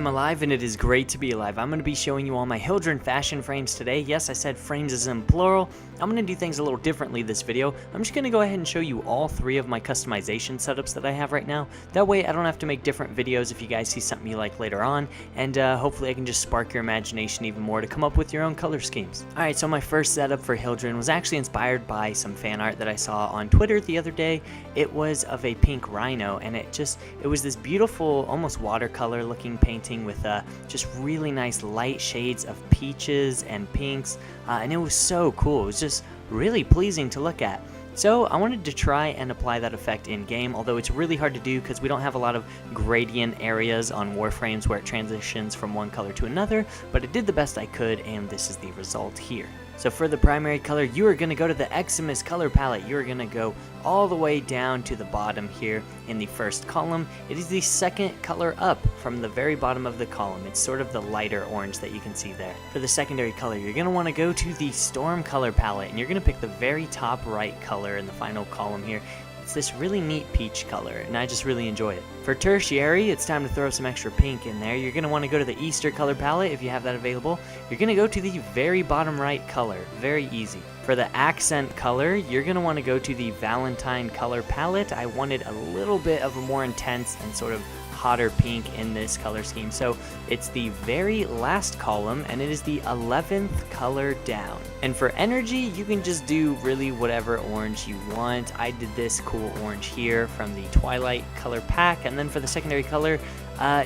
am alive and it is great to be alive. I'm going to be showing you all my Hildryn fashion frames today. Yes, I said frames is in plural. I'm going to do things a little differently this video. I'm just going to go ahead and show you all three of my customization setups that I have right now. That way I don't have to make different videos if you guys see something you like later on, and hopefully I can just spark your imagination even more to come up with your own color schemes. Alright, so my first setup for Hildryn was actually inspired by some fan art that I saw on Twitter the other day. It was of a pink rhino, and it was this beautiful, almost watercolor looking painting with just really nice light shades of peaches and pinks, and it was so cool. It was just really pleasing to look at. So I wanted to try and apply that effect in game, although it's really hard to do because we don't have a lot of gradient areas on Warframes where it transitions from one color to another, but I did the best I could, and this is the result here. So for the primary color, you are going to go to the Xmas color palette. You are going to go all the way down to the bottom here in the first column. It is the second color up from the very bottom of the column. It's sort of the lighter orange that you can see there. For the secondary color, you're going to want to go to the storm color palette, and you're going to pick the very top right color in the final column here. It's this really neat peach color, and I just really enjoy it. For tertiary, it's time to throw some extra pink in there. You're going to want to go to the Easter color palette if you have that available. You're going to go to the very bottom right color. Very easy. For the accent color, you're going to want to go to the Valentine color palette. I wanted a little bit of a more intense and sort of hotter pink in this color scheme, so it's the very last column, and it is the 11th color down. And for energy, you can just do really whatever orange you want. I did this cool orange here from the Twilight color pack, and then for the secondary color,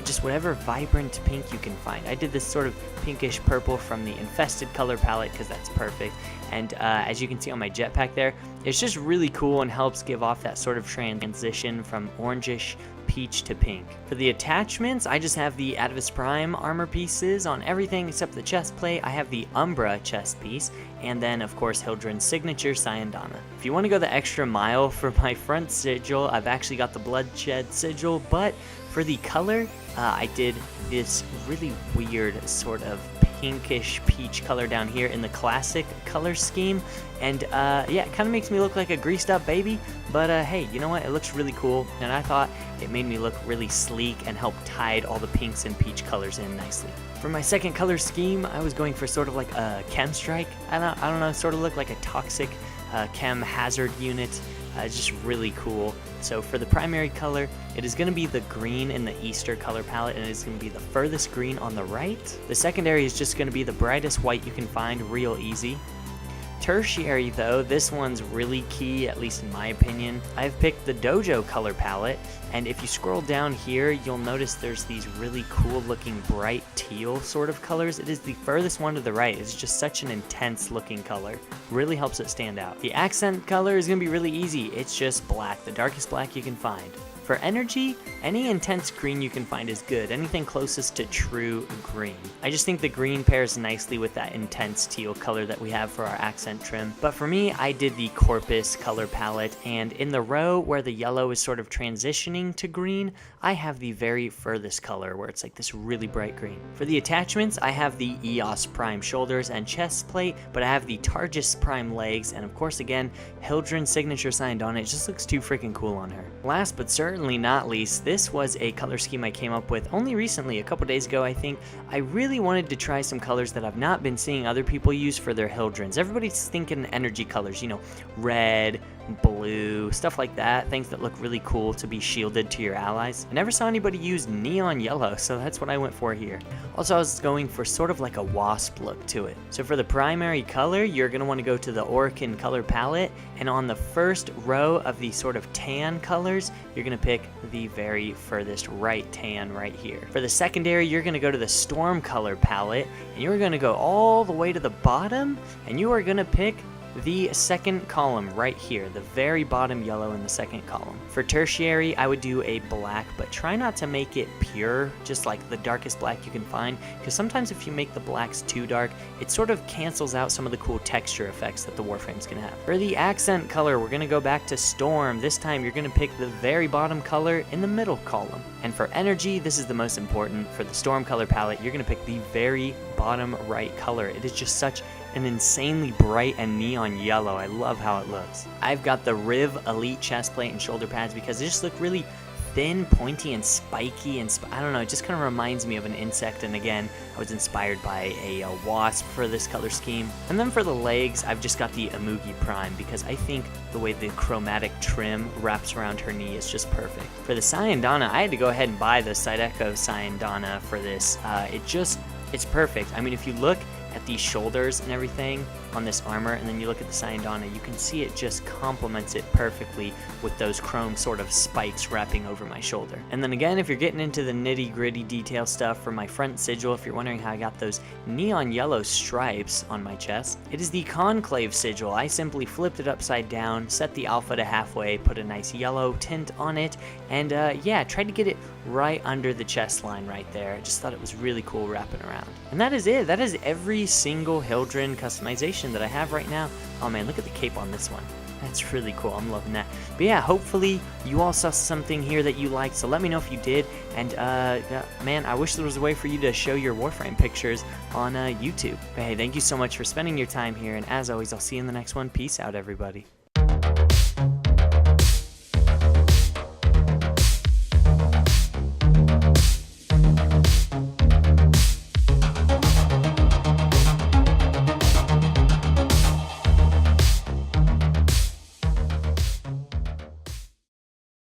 just whatever vibrant pink you can find. I did this sort of pinkish purple from the Infested color palette because that's perfect. And as you can see on my jetpack there, it's just really cool and helps give off that sort of transition from orangish peach to pink. For the attachments, I just have the Atavus Prime armor pieces on everything except the chest plate. I have the Umbra chest piece, and then of course Hildryn's signature Syandana. If you want to go the extra mile for my front sigil, I've actually got the Bloodshed sigil, but for the color, I did this really weird sort of pinkish peach color down here in the classic color scheme, and yeah, it kind of makes me look like a greased up baby, but hey, you know what, it looks really cool, and I thought it made me look really sleek and help tide all the pinks and peach colors in nicely. For my second color scheme, I was going for sort of like a chem strike. I don't know, sort of look like a toxic chem hazard unit. It's just really cool. So for the primary color, it is going to be the green in the Easter color palette, and it's going to be the furthest green on the right. The secondary is just going to be the brightest white you can find, real easy. Tertiary though, this one's really key, at least in my opinion. I've picked the Dojo color palette, and if you scroll down here, you'll notice there's these really cool looking bright teal sort of colors. It is the furthest one to the right. It's just such an intense looking color. Really helps it stand out. The accent color is going to be really easy. It's just black, the darkest black you can find. For energy, any intense green you can find is good, anything closest to true green. I just think the green pairs nicely with that intense teal color that we have for our accent trim. But for me, I did the Corpus color palette, and in the row where the yellow is sort of transitioning to green, I have the very furthest color where it's like this really bright green. For the attachments, I have the Eos Prime shoulders and chest plate, but I have the Targus Prime legs, and of course again, Hildryn's signature signed on it. It just looks too freaking cool on her. Last but certainly not least, this was a color scheme I came up with only recently, a couple days ago I think. I really wanted to try some colors that I've not been seeing other people use for their Hildryns. Everybody's thinking energy colors, you know, red, blue, stuff like that, things that look really cool to be shielded to your allies. I never saw anybody use neon yellow, so that's what I went for here. Also, I was going for sort of like a wasp look to it. So for the primary color, you're going to want to go to the Orkin color palette, and on the first row of the sort of tan colors, you're going to pick the very furthest right tan right here. For the secondary, you're going to go to the Storm color palette, and you're going to go all the way to the bottom, and you are going to pick the second column right here, the very bottom yellow in the second column. For tertiary, I would do a black, but try not to make it pure, just like the darkest black you can find, because sometimes if you make the blacks too dark, it sort of cancels out some of the cool texture effects that the Warframes can have. For the accent color, we're going to go back to Storm. This time you're going to pick the very bottom color in the middle column. And for energy, this is the most important. For the Storm color palette, you're going to pick the very bottom right color. It is just such an insanely bright and neon yellow. I love how it looks. I've got the Riv Elite chest plate and shoulder pads because they just look really thin, pointy, and spiky, and I don't know, it just kind of reminds me of an insect. And again, I was inspired by a wasp for this color scheme. And then for the legs, I've just got the Amugi Prime because I think the way the chromatic trim wraps around her knee is just perfect. For the Cyandana, I had to go ahead and buy the Zydeco Cyandana for this. It's perfect. I mean, if you look at these shoulders and everything on this armor, and then you look at the Cyandana, you can see it just complements it perfectly with those chrome sort of spikes wrapping over my shoulder. And then again, if you're getting into the nitty gritty detail stuff, for my front sigil, if you're wondering how I got those neon yellow stripes on my chest, it is the conclave sigil. I simply flipped it upside down, set the alpha to halfway, put a nice yellow tint on it, and yeah, tried to get it right under the chest line right there. I just thought it was really cool wrapping around. And that is it. That is every single Hildryn customization that I have right now. Oh man, look at the cape on this one. That's really cool. I'm loving that. But yeah, hopefully you all saw something here that you liked, so let me know if you did. And man, I wish there was a way for you to show your Warframe pictures on YouTube. But hey, thank you so much for spending your time here, and as always, I'll see you in the next one. Peace out, everybody.